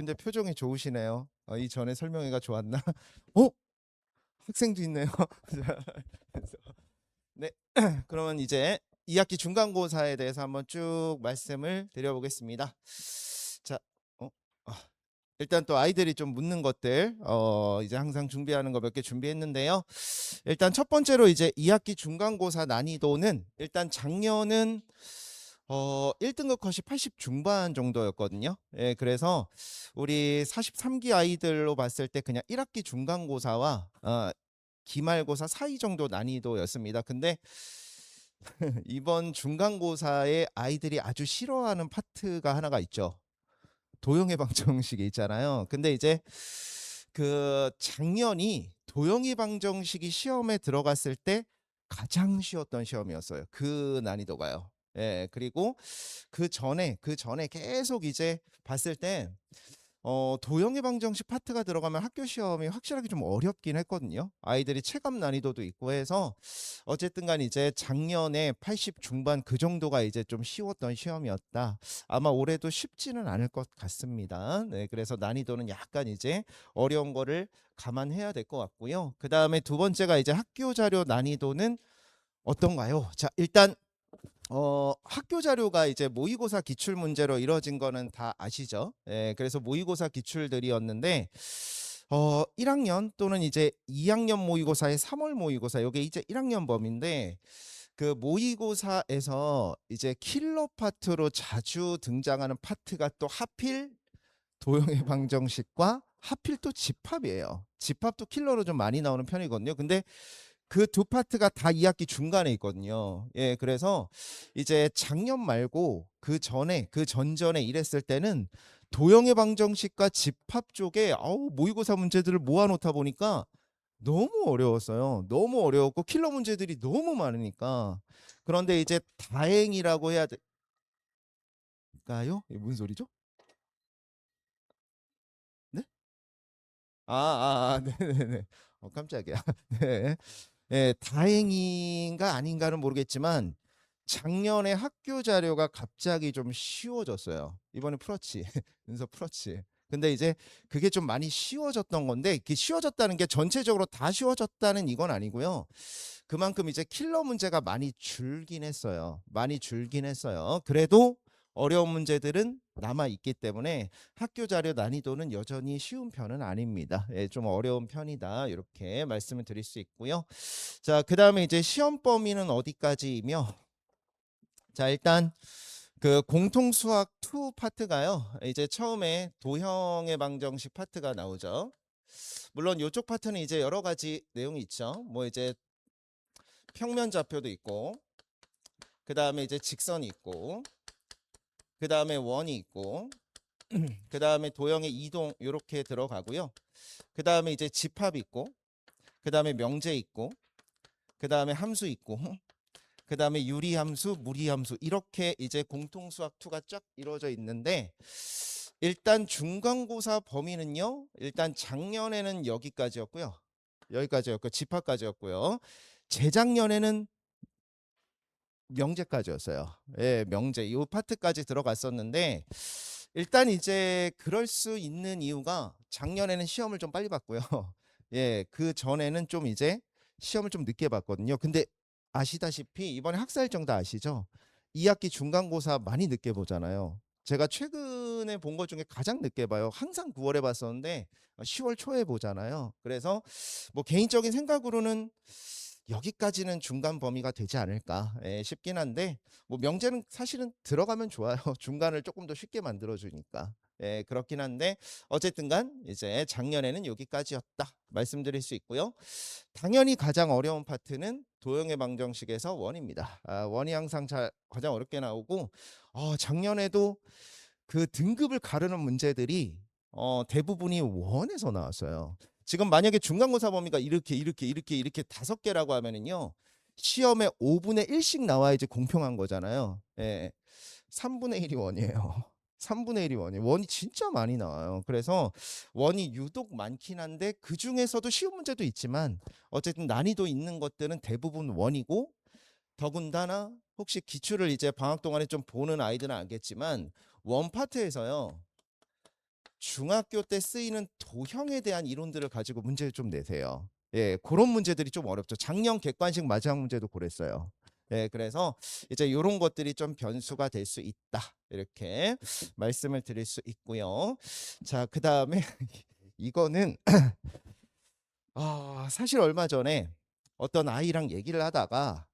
근데 표정이 좋으시네요. 이전에 설명회가 좋았나? 어? 학생도 있네요. 그래서 네. 그러면 이제 2학기 중간고사에 대해서 한번 쭉 말씀을 드려보겠습니다. 자, 어? 아, 일단 또 아이들이 좀 묻는 것들 이제 항상 준비하는 거 몇 개 준비했는데요. 일단 첫 번째로 이제 2학기 중간고사 난이도는 일단 작년은 1등급 컷이 80 중반 정도였거든요. 예, 그래서 우리 43기 아이들로 봤을 때 그냥 1학기 중간고사와 기말고사 사이 정도 난이도였습니다. 근데 이번 중간고사에 아이들이 아주 싫어하는 파트가 하나가 있죠. 도형의 방정식이 있잖아요. 근데 이제 그 작년이 도형의 방정식이 시험에 들어갔을 때 가장 쉬웠던 시험이었어요. 그 난이도가요. 예, 그리고 그 전에 계속 이제 봤을 때 도형의 방정식 파트가 들어가면 학교 시험이 확실하게 좀 어렵긴 했거든요. 아이들이 체감 난이도도 있고 해서 어쨌든 간 이제 작년에 80 중반 그 정도가 이제 좀 쉬웠던 시험이었다. 아마 올해도 쉽지는 않을 것 같습니다. 네, 그래서 난이도는 약간 이제 어려운 거를 감안해야 될 것 같고요. 그 다음에 두 번째가 이제 학교 자료 난이도는 어떤가요? 자, 일단 학교 자료가 이제 모의고사 기출 문제로 이루어진 거는 다 아시죠? 예, 그래서 모의고사 기출들이었는데 1학년 또는 이제 2학년 모의고사의 3월 모의고사 요게 이제 1학년 범인데 그 모의고사에서 이제 킬러 파트로 자주 등장하는 파트가 또 하필 도형의 방정식과 하필 또 집합이에요. 집합도 킬러로 좀 많이 나오는 편이거든요. 근데 그 두 파트가 다 2학기 중간에 있거든요. 예, 그래서 이제 작년 말고 그 전에 그 전전에 이랬을 때는 도형의 방정식과 집합 쪽에 모의고사 문제들을 모아놓다 보니까 너무 어려웠어요. 너무 어려웠고 킬러 문제들이 너무 많으니까. 그런데 이제 다행이라고 해야 될까요? 이게 무슨 소리죠? 네? 네네네. 깜짝이야. 네. 예, 다행인가 아닌가는 모르겠지만 작년에 학교 자료가 갑자기 좀 쉬워졌어요. 이번에 풀었지. 은서 풀었지. 근데 이제 그게 좀 많이 쉬워졌던 건데 그 쉬워졌다는 게 전체적으로 다 쉬워졌다는 이건 아니고요. 그만큼 이제 킬러 문제가 많이 줄긴 했어요. 많이 줄긴 했어요. 그래도 어려운 문제들은 남아 있기 때문에 학교 자료 난이도는 여전히 쉬운 편은 아닙니다. 예, 좀 어려운 편이다. 이렇게 말씀을 드릴 수 있고요. 자, 그다음에 이제 시험 범위는 어디까지이며 자, 일단 그 공통 수학 2 파트가요. 이제 처음에 도형의 방정식 파트가 나오죠. 물론 이쪽 파트는 이제 여러 가지 내용이 있죠. 뭐 이제 평면 좌표도 있고 그다음에 이제 직선이 있고 그다음에 원이 있고 그다음에 도형의 이동 이렇게 들어가고요. 그다음에 이제 집합이 있고 그다음에 명제 있고 그다음에 함수 있고 그다음에 유리함수, 무리함수 이렇게 이제 공통수학 2가 쫙 이루어져 있는데 일단 중간고사 범위는요. 일단 작년에는 여기까지였고요. 여기까지였고 집합까지였고요. 재작년에는 명제까지였어요. 예, 명제 이 파트까지 들어갔었는데 일단 이제 그럴 수 있는 이유가 작년에는 시험을 좀 빨리 봤고요. 예, 그 전에는 좀 이제 시험을 좀 늦게 봤거든요. 근데 아시다시피 이번에 학사일정 다 아시죠? 2학기 중간고사 많이 늦게 보잖아요. 제가 최근에 본 것 중에 가장 늦게 봐요. 항상 9월에 봤었는데 10월 초에 보잖아요. 그래서 뭐 개인적인 생각으로는 여기까지는 중간 범위가 되지 않을까 싶긴 한데 뭐 명제는 사실은 들어가면 좋아요. 중간을 조금 더 쉽게 만들어주니까. 예, 그렇긴 한데 어쨌든 간 이제 작년에는 여기까지였다 말씀드릴 수 있고요. 당연히 가장 어려운 파트는 도형의 방정식에서 원입니다. 원이 항상 가장 어렵게 나오고 작년에도 그 등급을 가르는 문제들이 대부분이 원에서 나왔어요. 지금 만약에 중간고사 범위가 이렇게 5개라고 하면은요. 시험에 5분의 1씩 나와야지 공평한 거잖아요. 예. 3분의 1이 원이에요. 3분의 1이 원이에요. 원이 진짜 많이 나와요. 그래서 원이 유독 많긴 한데 그 중에서도 쉬운 문제도 있지만 어쨌든 난이도 있는 것들은 대부분 원이고 더군다나 혹시 기출을 이제 방학 동안에 좀 보는 아이들은 알겠지만 원 파트에서요. 중학교 때 쓰이는 도형에 대한 이론들을 가지고 문제를 좀 내세요. 예, 그런 문제들이 좀 어렵죠. 작년 객관식 마지막 문제도 그랬어요. 예, 그래서 이제 요런 것들이 좀 변수가 될 수 있다. 이렇게 말씀을 드릴 수 있고요. 자, 그다음에 이거는 사실 얼마 전에 어떤 아이랑 얘기를 하다가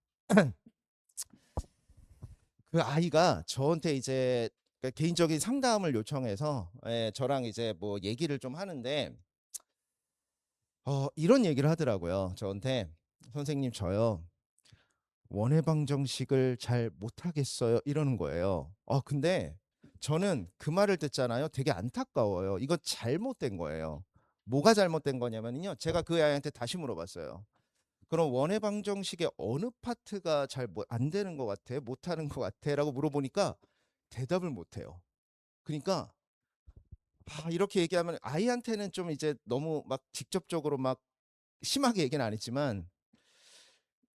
그 아이가 저한테 이제 개인적인 상담을 요청해서 저랑 이제 뭐 얘기를 좀 하는데 이런 얘기를 하더라고요. 저한테 선생님 저요 원의 방정식을 잘 못하겠어요 이러는 거예요. 근데 저는 그 말을 듣잖아요. 되게 안타까워요. 이거 잘못된 거예요. 뭐가 잘못된 거냐면요. 제가 그 아이한테 다시 물어봤어요. 그럼 원의 방정식의 어느 파트가 잘 안 되는 것 같아? 못하는 것 같아? 라고 물어보니까 대답을 못해요. 그러니까 이렇게 얘기하면 아이한테는 좀 이제 너무 막 직접적으로 막 심하게 얘기는 안 했지만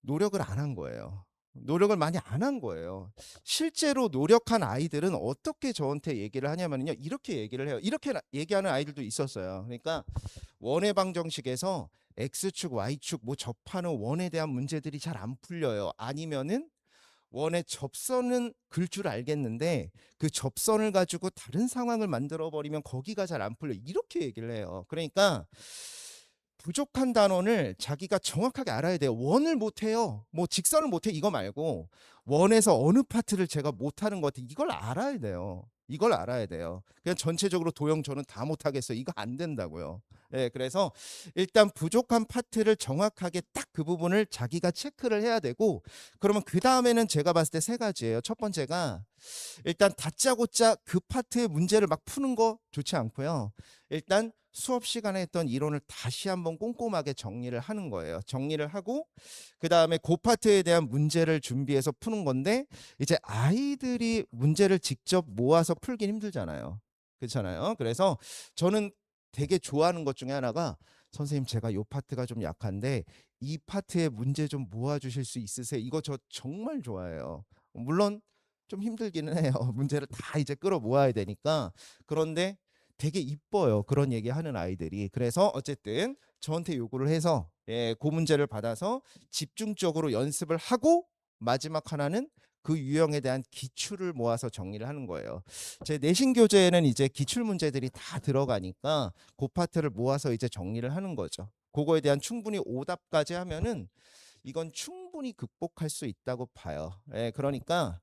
노력을 안 한 거예요. 노력을 많이 안 한 거예요. 실제로 노력한 아이들은 어떻게 저한테 얘기를 하냐면요. 이렇게 얘기를 해요. 이렇게 얘기하는 아이들도 있었어요. 그러니까 원의 방정식에서 x축, y축 뭐 접하는 원에 대한 문제들이 잘 안 풀려요. 아니면은 원의 접선은 글 줄 알겠는데 그 접선을 가지고 다른 상황을 만들어 버리면 거기가 잘 안 풀려. 이렇게 얘기를 해요. 그러니까 부족한 단원을 자기가 정확하게 알아야 돼요. 원을 못해요. 뭐 직선을 못해 이거 말고 원에서 어느 파트를 제가 못하는 것 같아. 이걸 알아야 돼요. 이걸 알아야 돼요. 그냥 전체적으로 도형 저는 다 못하겠어요. 이거 안 된다고요. 예, 그래서 일단 부족한 파트를 정확하게 딱 그 부분을 자기가 체크를 해야 되고 그러면 그 다음에는 제가 봤을 때 세 가지예요. 첫 번째가 일단 다짜고짜 그 파트의 문제를 막 푸는 거 좋지 않고요. 일단 수업 시간에 했던 이론을 다시 한번 꼼꼼하게 정리를 하는 거예요. 정리를 하고 그다음에 그 파트에 대한 문제를 준비해서 푸는 건데 이제 아이들이 문제를 직접 모아서 풀긴 힘들잖아요. 그렇잖아요. 그래서 저는 되게 좋아하는 것 중에 하나가 선생님 제가 요 파트가 좀 약한데 이 파트의 문제 좀 모아 주실 수 있으세요? 이거 저 정말 좋아해요. 물론 좀 힘들기는 해요. 문제를 다 이제 끌어 모아야 되니까. 그런데 되게 이뻐요. 그런 얘기하는 아이들이. 그래서 어쨌든 저한테 요구를 해서 그 문제를 받아서 집중적으로 연습을 하고 마지막 하나는 그 유형에 대한 기출을 모아서 정리를 하는 거예요. 제 내신 교재에는 이제 기출 문제들이 다 들어가니까 그 파트를 모아서 이제 정리를 하는 거죠. 그거에 대한 충분히 오답까지 하면은 이건 충분히 극복할 수 있다고 봐요. 그러니까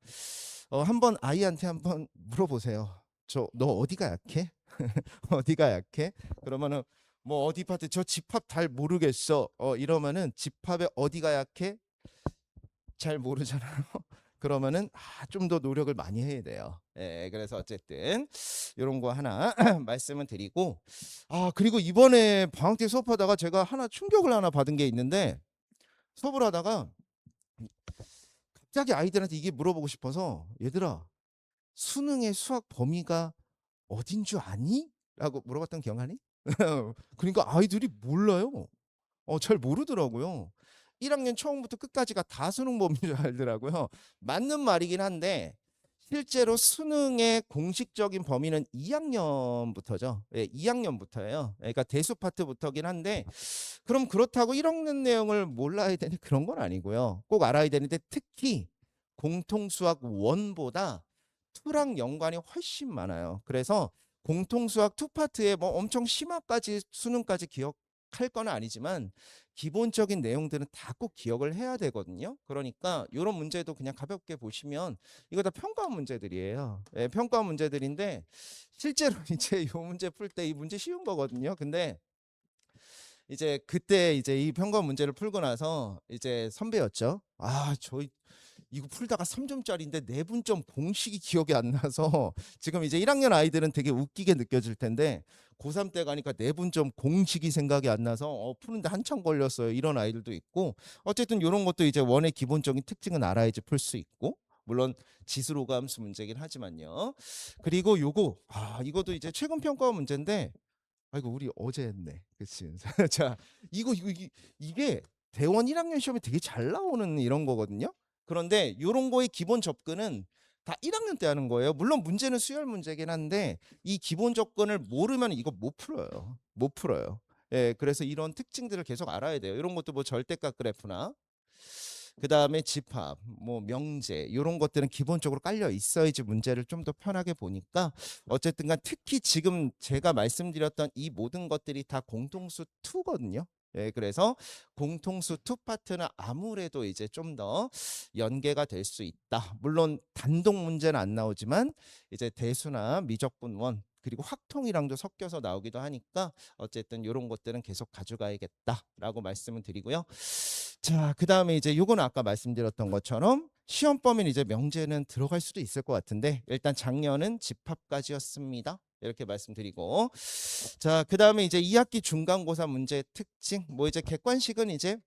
한번 아이한테 한번 물어보세요. 저 너 어디가 약해? 어디가 약해? 그러면은 뭐 어디 파트 저 집합 잘 모르겠어. 이러면은 집합에 어디가 약해? 잘 모르잖아요. 그러면은 좀 더 노력을 많이 해야 돼요. 그래서 어쨌든 이런 거 하나 말씀을 드리고 그리고 이번에 방학 때 수업하다가 제가 하나 충격을 하나 받은 게 있는데 수업을 하다가 갑자기 아이들한테 이게 물어보고 싶어서 얘들아 수능의 수학 범위가 어딘 줄 아니? 라고 물어봤던 기억하니? 그러니까 아이들이 몰라요. 잘 모르더라고요. 1학년 처음부터 끝까지가 다 수능 범위인 줄 알더라고요. 맞는 말이긴 한데 실제로 수능의 공식적인 범위는 2학년부터죠. 2학년부터예요. 그러니까 대수 파트부터긴 한데 그럼 그렇다고 1학년 내용을 몰라야 되는 그런 건 아니고요. 꼭 알아야 되는데 특히 공통수학 1보다 2랑 연관이 훨씬 많아요. 그래서 공통수학 2 파트에 뭐 엄청 심화까지 수능까지 기억할 건 아니지만 기본적인 내용들은 다 꼭 기억을 해야 되거든요. 그러니까 이런 문제도 그냥 가볍게 보시면 이거 다 평가 문제들이에요. 평가 문제들인데 실제로 이제 이 문제 풀 때 이 문제 쉬운 거거든요. 근데 이제 그때 이제 이 평가 문제를 풀고 나서 이제 선배였죠. 저 이거 풀다가 3점짜리인데 내분점 공식이 기억이 안 나서 지금 이제 1학년 아이들은 되게 웃기게 느껴질 텐데 고3 때 가니까 내분점 공식이 생각이 안 나서 푸는데 한참 걸렸어요. 이런 아이들도 있고 어쨌든 이런 것도 이제 원의 기본적인 특징은 알아야지 풀 수 있고 물론 지수로가 함수 문제긴 하지만요. 그리고 요거 이것도 이제 최근 평가 문제인데 아이고 우리 어제 했네. 그치? 자, 이게 대원 1학년 시험에 되게 잘 나오는 이런 거거든요. 그런데 이런 거의 기본 접근은 다 1학년 때 하는 거예요. 물론 문제는 수열 문제긴 한데 이 기본 조건을 모르면 이거 못 풀어요. 못 풀어요. 예, 그래서 이런 특징들을 계속 알아야 돼요. 이런 것도 뭐 절대값 그래프나 그다음에 집합, 뭐 명제 이런 것들은 기본적으로 깔려 있어야지 문제를 좀 더 편하게 보니까 어쨌든간 특히 지금 제가 말씀드렸던 이 모든 것들이 다 공통수 2거든요. 예, 그래서 공통수 2 파트는 아무래도 이제 좀 더 연계가 될 수 있다. 물론 단독 문제는 안 나오지만 이제 대수나 미적분원 그리고 확통이랑도 섞여서 나오기도 하니까 어쨌든 이런 것들은 계속 가져가야겠다라고 말씀을 드리고요. 자, 그다음에 이제 요거는 아까 말씀드렸던 것처럼 시험 범위는 이제 명제는 들어갈 수도 있을 것 같은데 일단 작년은 집합까지였습니다. 이렇게 말씀드리고 자, 그다음에 이제 2학기 중간고사 문제 특징 뭐 이제 객관식은 이제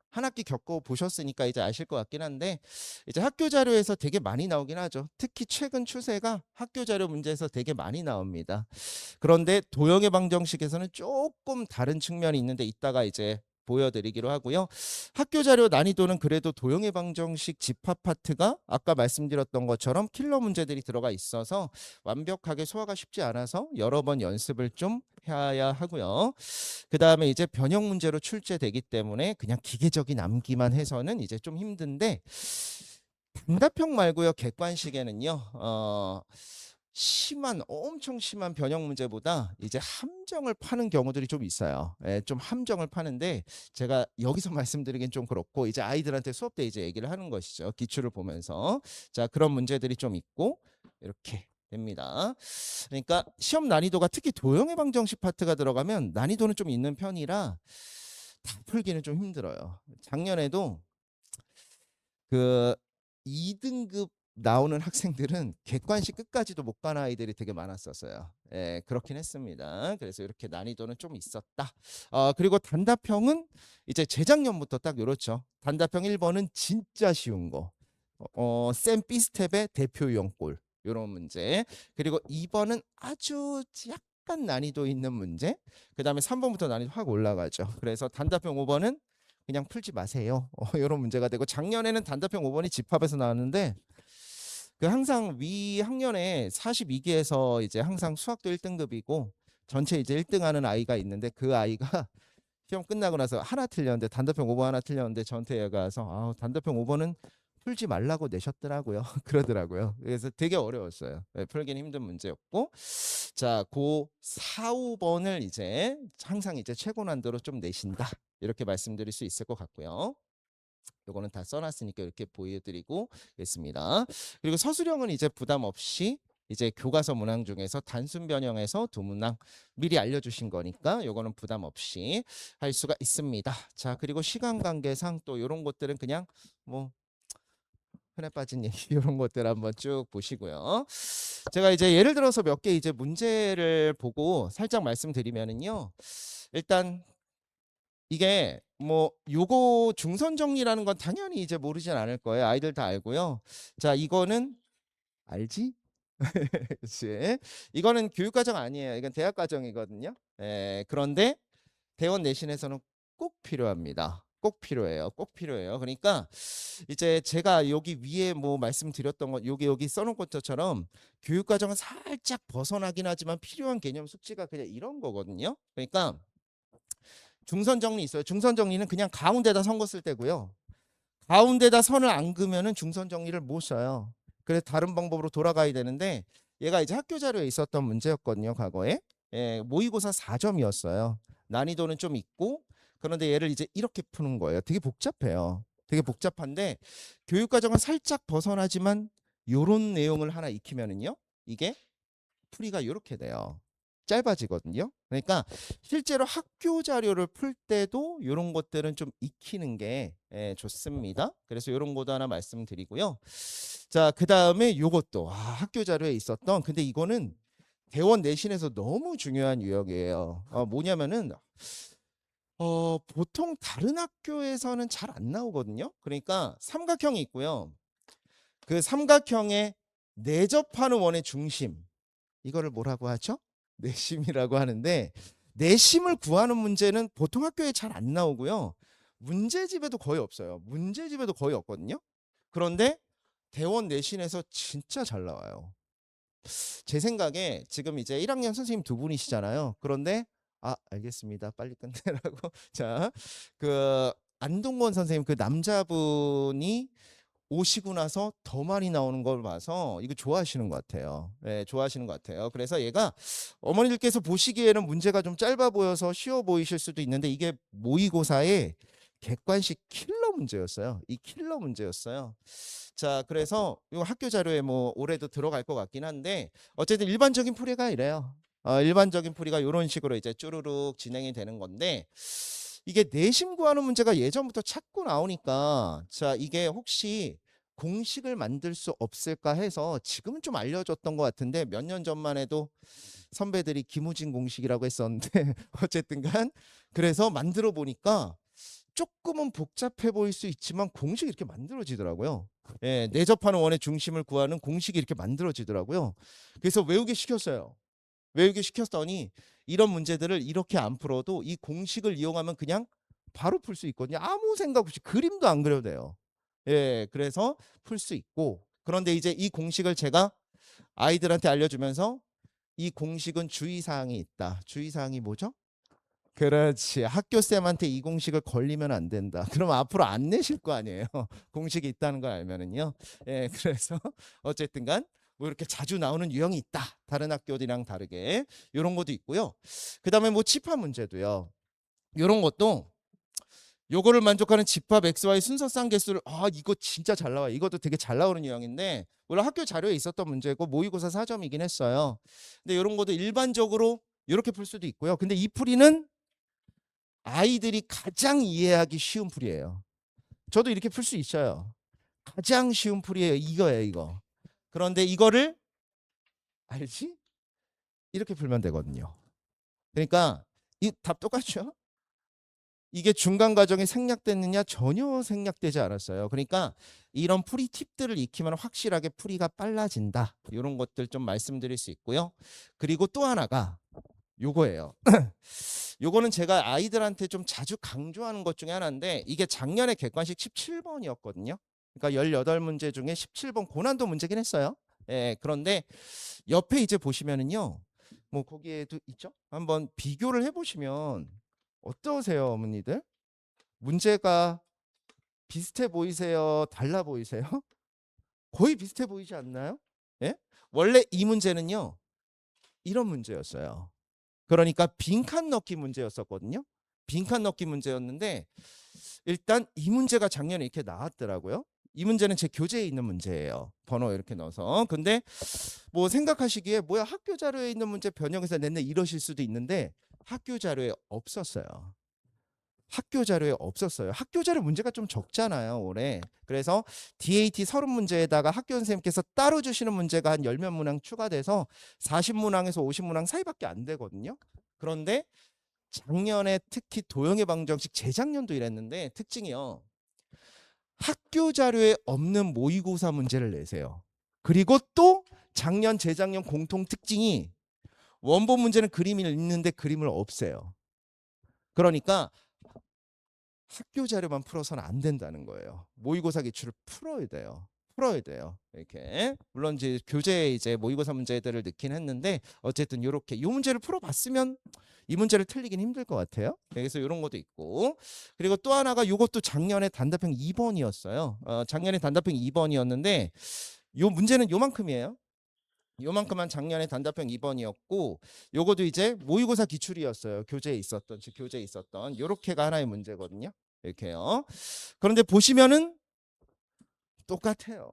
한 학기 겪어 보셨으니까 이제 아실 것 같긴 한데 이제 학교 자료에서 되게 많이 나오긴 하죠. 특히 최근 추세가 학교 자료 문제에서 되게 많이 나옵니다. 그런데 도형의 방정식에서는 조금 다른 측면이 있는데 이따가 이제 보여드리기로 하고요. 학교 자료 난이도는 그래도 도형의 방정식 집합 파트가 아까 말씀드렸던 것처럼 킬러 문제들이 들어가 있어서 완벽하게 소화가 쉽지 않아서 여러 번 연습을 좀 해야 하고요. 그 다음에 이제 변형 문제로 출제되기 때문에 그냥 기계적인 암기만 해서는 이제 좀 힘든데 단답형 말고요. 객관식에는요. 심한 엄청 심한 변형 문제보다 이제 함정을 파는 경우들이 좀 있어요. 예, 좀 함정을 파는데 제가 여기서 말씀드리긴 좀 그렇고 이제 아이들한테 수업 때 이제 얘기를 하는 것이죠. 기출을 보면서 자 그런 문제들이 좀 있고 이렇게 됩니다. 그러니까 시험 난이도가 특히 도형의 방정식 파트가 들어가면 난이도는 좀 있는 편이라 다 풀기는 좀 힘들어요. 작년에도 그 2등급 나오는 학생들은 객관식 끝까지도 못 가는 아이들이 되게 많았었어요. 예, 그렇긴 했습니다. 그래서 이렇게 난이도는 좀 있었다. 그리고 단답형은 이제 재작년부터 딱 이렇죠. 단답형 1번은 진짜 쉬운 거. 쌤 B스텝의 대표 유형꼴 이런 문제. 그리고 2번은 아주 약간 난이도 있는 문제. 그 다음에 3번부터 난이도 확 올라가죠. 그래서 단답형 5번은 그냥 풀지 마세요. 이런 문제가 되고 작년에는 단답형 5번이 집합에서 나왔는데 그 항상 위 학년에 42기에서 이제 항상 수학도 1등급이고 전체 이제 1등하는 아이가 있는데 그 아이가 시험 끝나고 나서 하나 틀렸는데 단답형 5번 하나 틀렸는데 저한테 얘가 와서 단답형 5번은 풀지 말라고 내셨더라고요. 그러더라고요. 그래서 되게 어려웠어요. 네, 풀기는 힘든 문제였고 자, 고 4, 5번을 이제 항상 이제 최고 난도로 좀 내신다. 이렇게 말씀드릴 수 있을 것 같고요. 요거는 다 써놨으니까 이렇게 보여드리고 있습니다. 그리고 서술형은 이제 부담 없이 이제 교과서 문항 중에서 단순 변형해서 두 문항 미리 알려주신 거니까 요거는 부담 없이 할 수가 있습니다. 자, 그리고 시간 관계상 또 이런 것들은 그냥 뭐 흔해 빠진 얘기 이런 것들 한번 쭉 보시고요. 제가 이제 예를 들어서 몇 개 이제 문제를 보고 살짝 말씀드리면은요. 일단 이게 뭐 요거 중선 정리라는 건 당연히 이제 모르진 않을 거예요. 아이들 다 알고요. 자, 이거는 알지? 그치? 이거는 교육과정 아니에요. 이건 대학과정이거든요. 예, 그런데 대원 내신에서는 꼭 필요합니다. 꼭 필요해요. 꼭 필요해요. 그러니까 이제 제가 여기 위에 뭐 말씀드렸던 것 여기 써놓은 것처럼 교육과정은 살짝 벗어나긴 하지만 필요한 개념 숙지가 그냥 이런 거거든요. 그러니까 중선 정리 있어요. 중선 정리는 그냥 가운데다 선 거 쓸 때고요. 가운데다 선을 안 그으면은 중선 정리를 못 써요. 그래서 다른 방법으로 돌아가야 되는데 얘가 이제 학교 자료에 있었던 문제였거든요. 과거에. 예, 모의고사 4점이었어요. 난이도는 좀 있고 그런데 얘를 이제 이렇게 푸는 거예요. 되게 복잡해요. 되게 복잡한데 교육과정은 살짝 벗어나지만 요런 내용을 하나 익히면은요. 이게 풀이가 이렇게 돼요. 짧아지거든요. 그러니까 실제로 학교 자료를 풀 때도 이런 것들은 좀 익히는 게 좋습니다. 그래서 이런 것도 하나 말씀드리고요. 자, 그 다음에 요것도 학교 자료에 있었던 근데 이거는 대원 내신에서 너무 중요한 유형이에요. 뭐냐면은 보통 다른 학교에서는 잘 안 나오거든요. 그러니까 삼각형이 있고요. 그 삼각형에 내접하는 원의 중심 이거를 뭐라고 하죠? 내심이라고 하는데 내심을 구하는 문제는 보통 학교에 잘 안 나오고요. 문제집에도 거의 없어요. 문제집에도 거의 없거든요. 그런데 대원 내신에서 진짜 잘 나와요. 제 생각에 지금 이제 1학년 선생님 두 분이시잖아요. 그런데 알겠습니다. 빨리 끝내라고. 자, 그 안동건 선생님 그 남자분이 오시고 나서 더 많이 나오는 걸 봐서 이거 좋아하시는 것 같아요. 네, 좋아하시는 것 같아요. 그래서 얘가 어머니들께서 보시기에는 문제가 좀 짧아 보여서 쉬워 보이실 수도 있는데 이게 모의고사의 객관식 킬러 문제였어요. 이 킬러 문제였어요. 자, 그래서 이 학교 자료에 뭐 올해도 들어갈 것 같긴 한데 어쨌든 일반적인 풀이가 이래요. 일반적인 풀이가 이런 식으로 이제 쭈루룩 진행이 되는 건데 이게 내심 구하는 문제가 예전부터 자꾸 나오니까 자, 이게 혹시 공식을 만들 수 없을까 해서 지금은 좀 알려졌던 것 같은데 몇 년 전만 해도 선배들이 김우진 공식이라고 했었는데 어쨌든 간 그래서 만들어 보니까 조금은 복잡해 보일 수 있지만 공식이 이렇게 만들어지더라고요. 예, 내접하는 원의 중심을 구하는 공식이 이렇게 만들어지더라고요. 그래서 외우게 시켰어요. 외우게 시켰더니 이런 문제들을 이렇게 안 풀어도 이 공식을 이용하면 그냥 바로 풀 수 있거든요. 아무 생각 없이 그림도 안 그려도 돼요. 예, 그래서 풀 수 있고 그런데 이제 이 공식을 제가 아이들한테 알려주면서 이 공식은 주의사항이 있다. 주의사항이 뭐죠? 그렇지. 학교쌤한테 이 공식을 걸리면 안 된다. 그럼 앞으로 안 내실 거 아니에요. 공식이 있다는 걸 알면은요. 예, 그래서 어쨌든 간 뭐 이렇게 자주 나오는 유형이 있다. 다른 학교들이랑 다르게. 이런 것도 있고요. 그다음에 뭐 집합 문제도요. 이런 것도 요거를 만족하는 집합 xy 순서상 개수를 이거 진짜 잘 나와요. 이것도 되게 잘 나오는 유형인데 물론 학교 자료에 있었던 문제고 모의고사 4점이긴 했어요. 근데 이런 것도 일반적으로 이렇게 풀 수도 있고요. 근데 이 풀이는 아이들이 가장 이해하기 쉬운 풀이에요. 저도 이렇게 풀 수 있어요. 가장 쉬운 풀이에요. 이거예요, 이거. 그런데 이거를 알지? 이렇게 풀면 되거든요. 그러니까 이 답 똑같죠? 이게 중간 과정이 생략됐느냐? 전혀 생략되지 않았어요. 그러니까 이런 풀이 팁들을 익히면 확실하게 풀이가 빨라진다. 이런 것들 좀 말씀드릴 수 있고요. 그리고 또 하나가 요거예요. 요거는 제가 아이들한테 좀 자주 강조하는 것 중에 하나인데 이게 작년에 객관식 17번이었거든요. 그러니까 18문제 중에 17번 고난도 문제긴 했어요. 예, 그런데 옆에 이제 보시면은요. 뭐 거기에도 있죠? 한번 비교를 해 보시면 어떠세요, 어머니들? 문제가 비슷해 보이세요? 달라 보이세요? 거의 비슷해 보이지 않나요? 예? 원래 이 문제는요. 이런 문제였어요. 그러니까 빈칸 넣기 문제였었거든요. 빈칸 넣기 문제였는데 일단 이 문제가 작년에 이렇게 나왔더라고요. 이 문제는 제 교재에 있는 문제예요. 번호 이렇게 넣어서. 근데 뭐 생각하시기에 뭐야 학교 자료에 있는 문제 변형해서 냈네 이러실 수도 있는데 학교 자료에 없었어요. 학교 자료에 없었어요. 학교 자료 문제가 좀 적잖아요, 올해. 그래서 DAT 30문제에다가 학교 선생님께서 따로 주시는 문제가 한 10몇 문항 추가돼서 40문항에서 50문항 사이밖에 안 되거든요. 그런데 작년에 특히 도형의 방정식 재작년도 이랬는데 특징이요. 학교 자료에 없는 모의고사 문제를 내세요. 그리고 또 작년, 재작년 공통 특징이 원본 문제는 그림이 있는데 그림을 없애요. 그러니까 학교 자료만 풀어서는 안 된다는 거예요. 모의고사 기출을 풀어야 돼요. 풀어야 돼요. 이렇게 물론 이제 교재에 이제 모의고사 문제들을 넣긴 했는데 어쨌든 이렇게 이 문제를 풀어봤으면 이 문제를 틀리긴 힘들 것 같아요. 그래서 이런 것도 있고 그리고 또 하나가 이것도 작년에 단답형 2번이었어요. 작년에 단답형 2번이었는데 요 문제는 요만큼이에요. 요만큼만 작년에 단답형 2번이었고 요것도 이제 모의고사 기출이었어요. 교재에 있었던 즉 교재에 있었던 요렇게가 하나의 문제거든요. 이렇게요. 그런데 보시면은 똑같아요.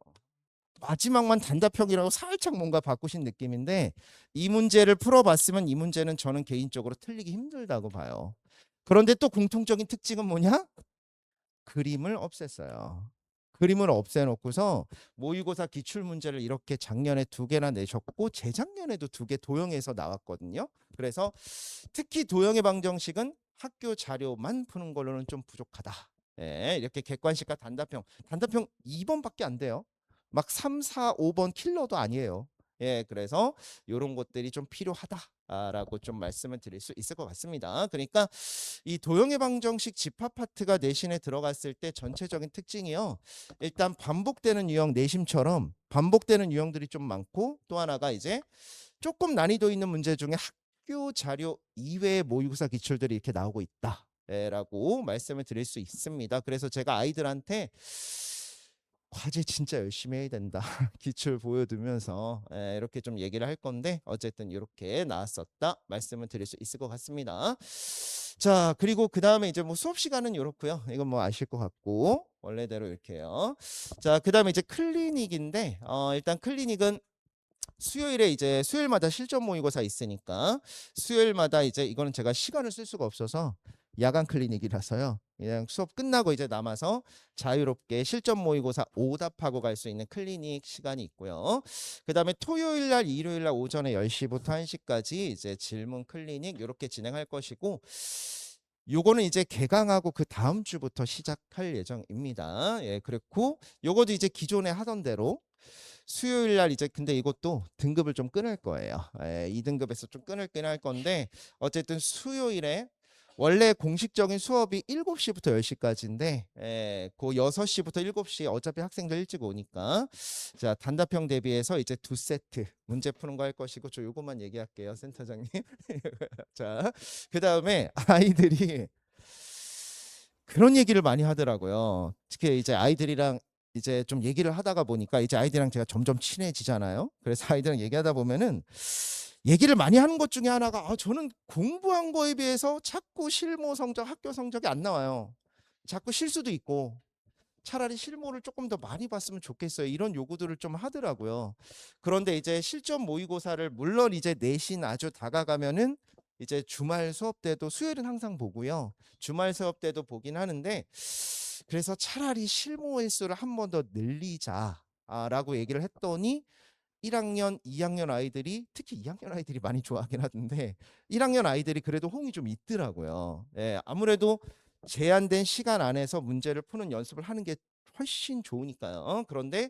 마지막만 단답형이라고 살짝 뭔가 바꾸신 느낌인데 이 문제를 풀어봤으면 이 문제는 저는 개인적으로 틀리기 힘들다고 봐요. 그런데 또 공통적인 특징은 뭐냐? 그림을 없앴어요. 그림을 없애놓고서 모의고사 기출문제를 이렇게 작년에 2개나 내셨고 재작년에도 2개 도형에서 나왔거든요. 그래서 특히 도형의 방정식은 학교 자료만 푸는 걸로는 좀 부족하다. 예, 이렇게 객관식과 단답형 2번밖에 안 돼요. 막 3, 4, 5번 킬러도 아니에요. 예, 그래서 이런 것들이 좀 필요하다. 라고 좀 말씀을 드릴 수 있을 것 같습니다. 그러니까 이 도형의 방정식 집합 파트가 내신에 들어갔을 때 전체적인 특징이요. 일단 반복되는 유형 내심처럼 반복되는 유형들이 좀 많고, 또 하나가 이제 조금 난이도 있는 문제 중에 학교 자료 이외의 모의고사 기출들이 이렇게 나오고 있다. 라고 말씀을 드릴 수 있습니다. 그래서 제가 아이들한테 과제 진짜 열심히 해야 된다. 기출 보여두면서 이렇게 좀 얘기를 할 건데, 어쨌든 이렇게 나왔었다 말씀을 드릴 수 있을 것 같습니다. 자, 그리고 그 다음에 이제 뭐 수업 시간은 이렇고요. 이건 뭐 아실 것 같고 원래대로 이렇게요. 자, 그 다음에 이제 클리닉인데 일단 클리닉은 수요일에 이제 수요일마다 실전 모의고사 있으니까 수요일마다 이제 이거는 제가 시간을 쓸 수가 없어서 야간 클리닉이라서요. 그냥 수업 끝나고 이제 남아서 자유롭게 실전 모의고사 오답하고 갈 수 있는 클리닉 시간이 있고요. 그다음에 토요일 날, 일요일 날 오전에 10시부터 1시까지 이제 질문 클리닉 이렇게 진행할 것이고, 요거는 이제 개강하고 그 다음 주부터 시작할 예정입니다. 예, 그렇고 요것도 이제 기존에 하던 대로 수요일 날 이제, 근데 이것도 등급을 좀 끊을 거예요. 예, 2등급에서 좀 끊을 할 건데, 어쨌든 수요일에 원래 공식적인 수업이 7시부터 10시까지인데 그 6시부터 7시 어차피 학생들 일찍 오니까, 자, 단답형 대비해서 이제 2세트 문제 푸는 거 할 것이고, 저 요것만 얘기할게요, 센터장님. 자, 그다음에 아이들이 그런 얘기를 많이 하더라고요. 특히 이제 아이들이랑 이제 좀 얘기를 하다가 보니까 이제 아이들이랑 제가 점점 친해지잖아요. 그래서 아이들이랑 얘기하다 보면은 얘기를 많이 하는 것 중에 하나가, 저는 공부한 거에 비해서 자꾸 실무 성적, 학교 성적이 안 나와요. 자꾸 실수도 있고, 차라리 실무를 조금 더 많이 봤으면 좋겠어요. 이런 요구들을 좀 하더라고요. 그런데 이제 실전 모의고사를 물론 이제 내신 아주 다가가면은 이제 주말 수업 때도, 수요일은 항상 보고요. 주말 수업 때도 보긴 하는데, 그래서 차라리 실무 횟수를 한 번 더 늘리자라고 얘기를 했더니 1학년, 2학년 아이들이, 특히 2학년 아이들이 많이 좋아하긴 하던데 1학년 아이들이 그래도 호응이 좀 있더라고요. 예, 아무래도 제한된 시간 안에서 문제를 푸는 연습을 하는 게 훨씬 좋으니까요. 그런데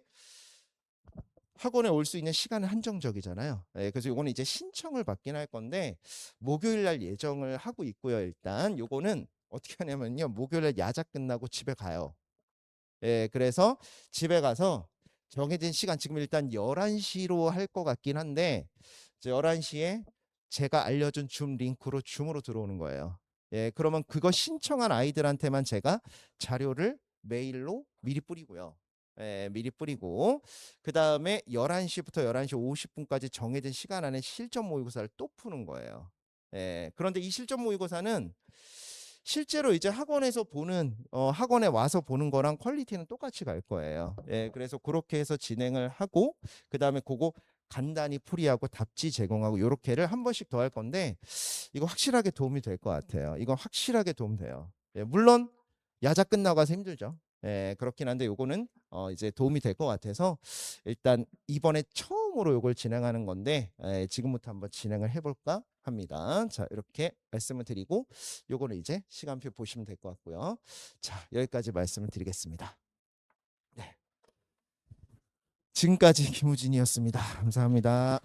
학원에 올 수 있는 시간은 한정적이잖아요. 예, 그래서 요거는 이제 신청을 받긴 할 건데 목요일 날 예정을 하고 있고요. 일단 요거는 어떻게 하냐면요. 목요일 날 야자 끝나고 집에 가요. 예, 그래서 집에 가서 정해진 시간, 지금 일단 11시로 할 것 같긴 한데 11시에 제가 알려준 줌 링크로 줌으로 들어오는 거예요. 예, 그러면 그거 신청한 아이들한테만 제가 자료를 메일로 미리 뿌리고요. 예, 미리 뿌리고 그 다음에 11시부터 11시 50분까지 정해진 시간 안에 실전 모의고사를 또 푸는 거예요. 예, 그런데 이 실전 모의고사는 실제로 이제 학원에서 보는 학원에 와서 보는 거랑 퀄리티는 똑같이 갈 거예요. 예, 그래서 그렇게 해서 진행을 하고 그다음에 그거 간단히 풀이하고 답지 제공하고 요렇게를 한 번씩 더 할 건데, 이거 확실하게 도움이 될 것 같아요. 이건 확실하게 도움 돼요. 예, 물론 야자 끝나고 가서 힘들죠. 예, 그렇긴 한데 요거는 이제 도움이 될 것 같아서 일단 이번에 처음으로 요걸 진행하는 건데 지금부터 한번 진행을 해볼까 합니다. 자, 이렇게 말씀을 드리고 요거는 이제 시간표 보시면 될 것 같고요. 자, 여기까지 말씀을 드리겠습니다. 네. 지금까지 김우진이었습니다. 감사합니다.